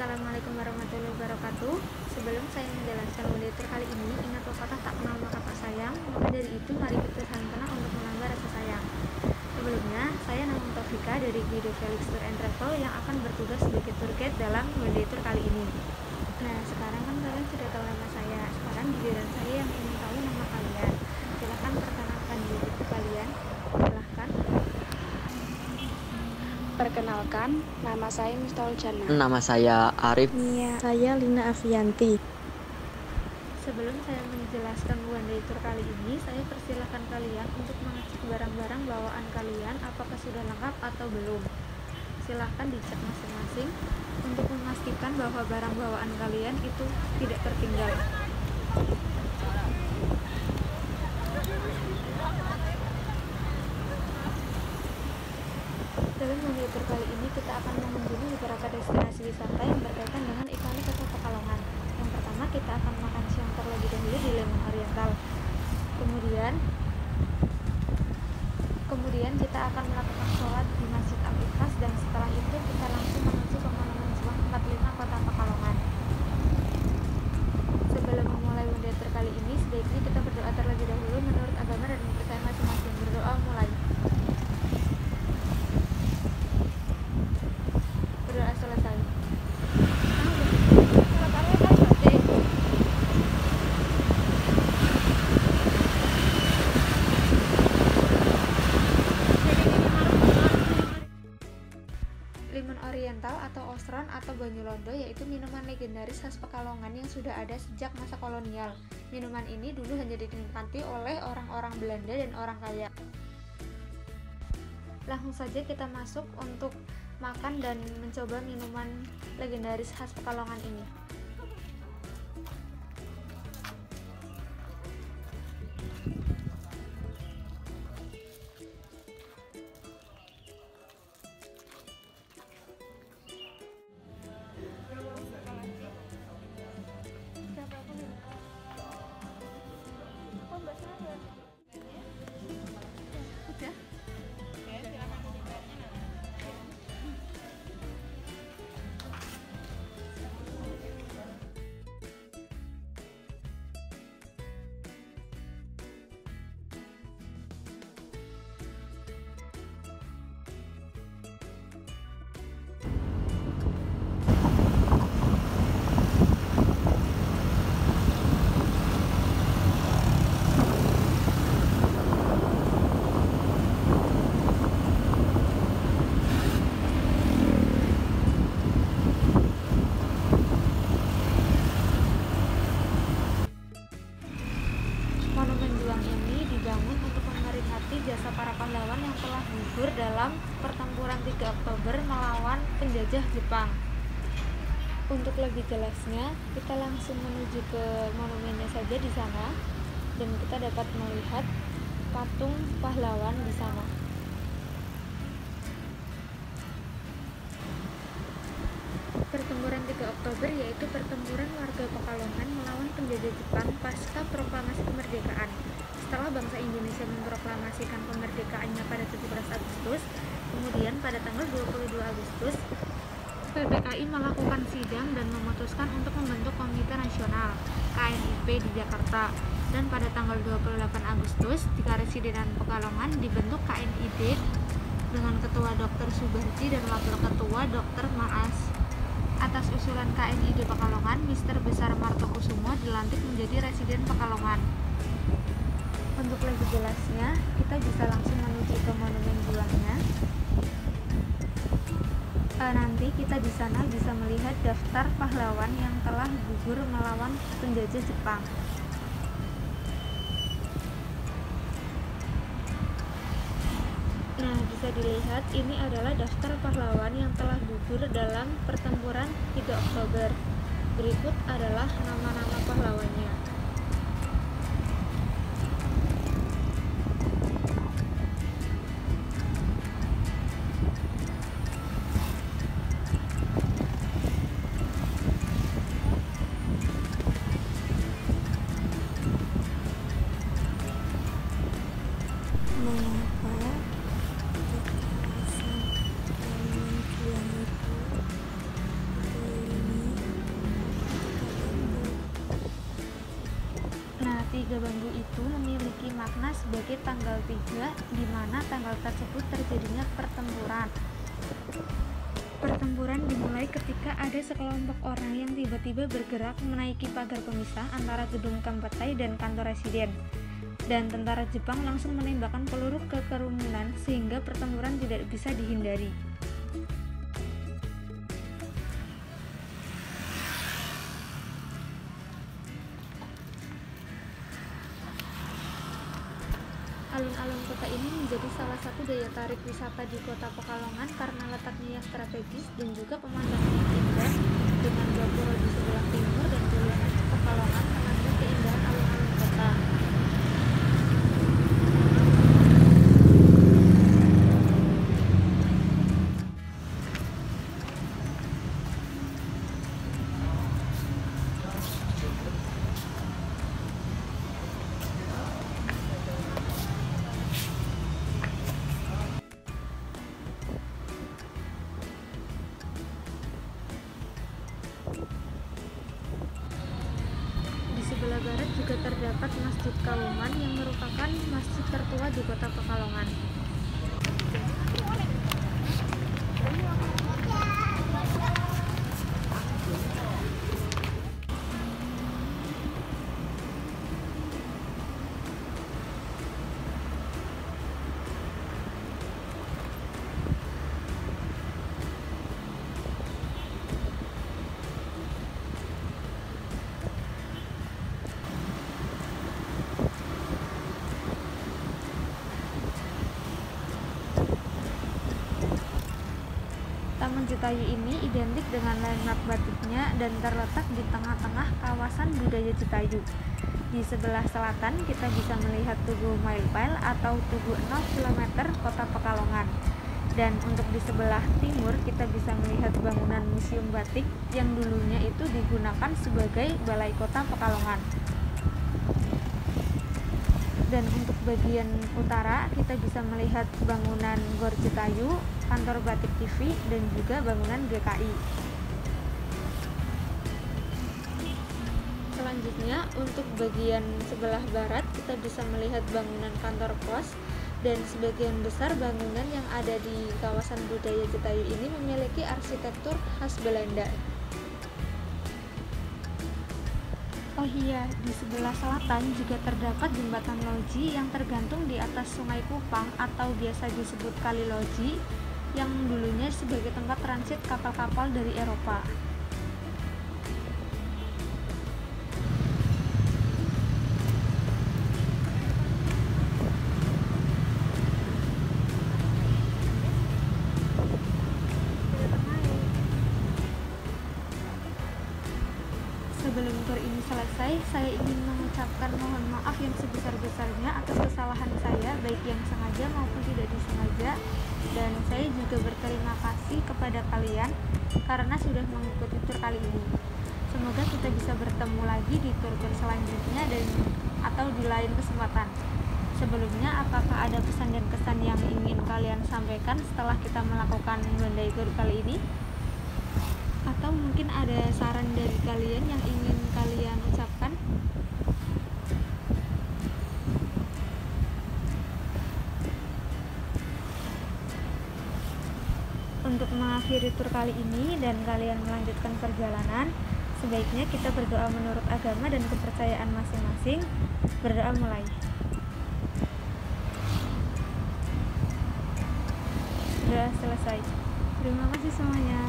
Assalamualaikum warahmatullahi wabarakatuh. Sebelum saya menjelaskan auditor kali ini, ingat pepatah tak kenal maka tak sayang. Maka dari itu, mari kita saling kenal untuk menambah rasa sayang. Sebelumnya, saya Namun Taufika dari Guide Felix Tour and Travel yang akan bertugas sebagai tour guide dalam auditor kali ini. Nah, sekarang kan kalian sudah tahu nama saya. Sekarang giliran saya yang ingin tahu nama kalian. Silahkan perkenalkan diri kalian. Silahkan. Perkenalkan, nama saya Miftahul Jannah. Nama saya Arif. Nia. Saya Lina Avianti. Sebelum saya menjelaskan one day tour kali ini, saya persilahkan kalian untuk mengecek barang-barang bawaan kalian apakah sudah lengkap atau belum. Silahkan dicek masing-masing untuk memastikan bahwa barang bawaan kalian itu tidak tertinggal. Dalam video tour kali ini kita akan mengunjungi beberapa destinasi wisata yang berkaitan dengan ikonik Kota Pekalongan. Yang pertama, kita akan makan siang terlebih dahulu di Lemon Oriental. Kemudian kita akan melakukan sholat di Masjid Al-Ikhlas, dan setelah itu kita langsung menuju ke Monumen Juang 45 Kota Pekalongan. Sebelum memulai one day tour kali ini, sebaiknya kita berdoa terlebih dahulu menurut agama dan kepercayaan masing-masing. Berdoa mulai. Berdoa selesai. Lemon Oriental atau Osron atau Banyulondo yaitu minuman legendaris khas Pekalongan yang sudah ada sejak masa kolonial. Minuman ini dulu hanya dinikmati oleh orang-orang Belanda dan orang kaya. Langsung saja kita masuk untuk makan dan mencoba minuman legendaris khas Pekalongan ini. Monumen Juang ini dibangun untuk memperingati jasa para pahlawan yang telah gugur dalam pertempuran 3 Oktober melawan penjajah Jepang. Untuk lebih jelasnya, kita langsung menuju ke monumennya saja di sana, dan kita dapat melihat patung pahlawan di sana. Pertempuran 3 Oktober yaitu pertempuran warga Pekalongan melawan penjajah Jepang pasca proklamasi kemerdekaan. Setelah bangsa Indonesia memproklamasikan kemerdekaannya pada 17 Agustus, kemudian pada tanggal 22 Agustus, PPKI melakukan sidang dan memutuskan untuk membentuk Komite Nasional KNIP di Jakarta. Dan pada tanggal 28 Agustus, di Karesidenan Pekalongan dibentuk KNID dengan Ketua Dr. Subarji dan Wakil Ketua Dr. Maas. Atas usulan KNID Pekalongan, Mr. Besar Martokusumo dilantik menjadi Residen Pekalongan. Untuk lebih jelasnya, kita bisa langsung menuju ke Monumen Juangnya. Nanti kita di sana bisa melihat daftar pahlawan yang telah gugur melawan penjajah Jepang. Nah, bisa dilihat ini adalah daftar pahlawan yang telah gugur dalam pertempuran 3 Oktober. Berikut adalah nama-nama pahlawannya. Mengapa kekerasan Tiga bambu itu memiliki makna sebagai tanggal 3, di mana tanggal tersebut terjadinya pertempuran. Pertempuran dimulai ketika ada sekelompok orang yang tiba-tiba bergerak menaiki pagar pemisah antara gedung Kambatai dan kantor residen. Dan tentara Jepang langsung menembakkan peluru ke kerumunan sehingga pertempuran tidak bisa dihindari. Alun-alun kota ini menjadi salah satu daya tarik wisata di kota Pekalongan karena letaknya yang strategis dan juga pemandangan yang indah, dengan Gapura di sebelah timur dan jalanan Pekalongan mengandung keindahan alun-alun kota. Di sebelah barat juga terdapat Masjid Kauman yang merupakan masjid tertua di kota Pekalongan. Taman Jatayu ini identik dengan landmark batiknya dan terletak di tengah-tengah kawasan budaya Jatayu. Di sebelah selatan kita bisa melihat Tugu Mailpile atau Tugu 0 km kota Pekalongan. Dan untuk di sebelah timur kita bisa melihat bangunan Museum Batik yang dulunya itu digunakan sebagai Balai Kota Pekalongan. Dan untuk bagian utara kita bisa melihat bangunan Gor Jatayu, kantor Batik TV, dan juga bangunan GKI. Selanjutnya untuk bagian sebelah barat kita bisa melihat bangunan kantor pos, dan sebagian besar bangunan yang ada di kawasan budaya Jatayu ini memiliki arsitektur khas Belanda. Oh iya, di sebelah selatan juga terdapat jembatan loji yang tergantung di atas Sungai Kupang atau biasa disebut Kali Loji, yang dulunya sebagai tempat transit kapal-kapal dari Eropa. Sebelum tur ini selesai, saya ingin mengucapkan mohon maaf yang sebesar-besarnya atas kesalahan saya, baik yang sengaja maupun tidak disengaja. Dan saya juga berterima kasih kepada kalian karena sudah mengikuti tur kali ini. Semoga kita bisa bertemu lagi di tur-tur selanjutnya dan atau di lain kesempatan. Sebelumnya, apakah ada pesan dan kesan yang ingin kalian sampaikan setelah kita melakukan Bandai Tour kali ini? Atau mungkin ada saran dari kalian yang ingin kalian ucapkan? Untuk mengakhiri tur kali ini dan kalian melanjutkan perjalanan, sebaiknya kita berdoa menurut agama dan kepercayaan masing-masing. Berdoa mulai. Doa selesai. Terima kasih semuanya.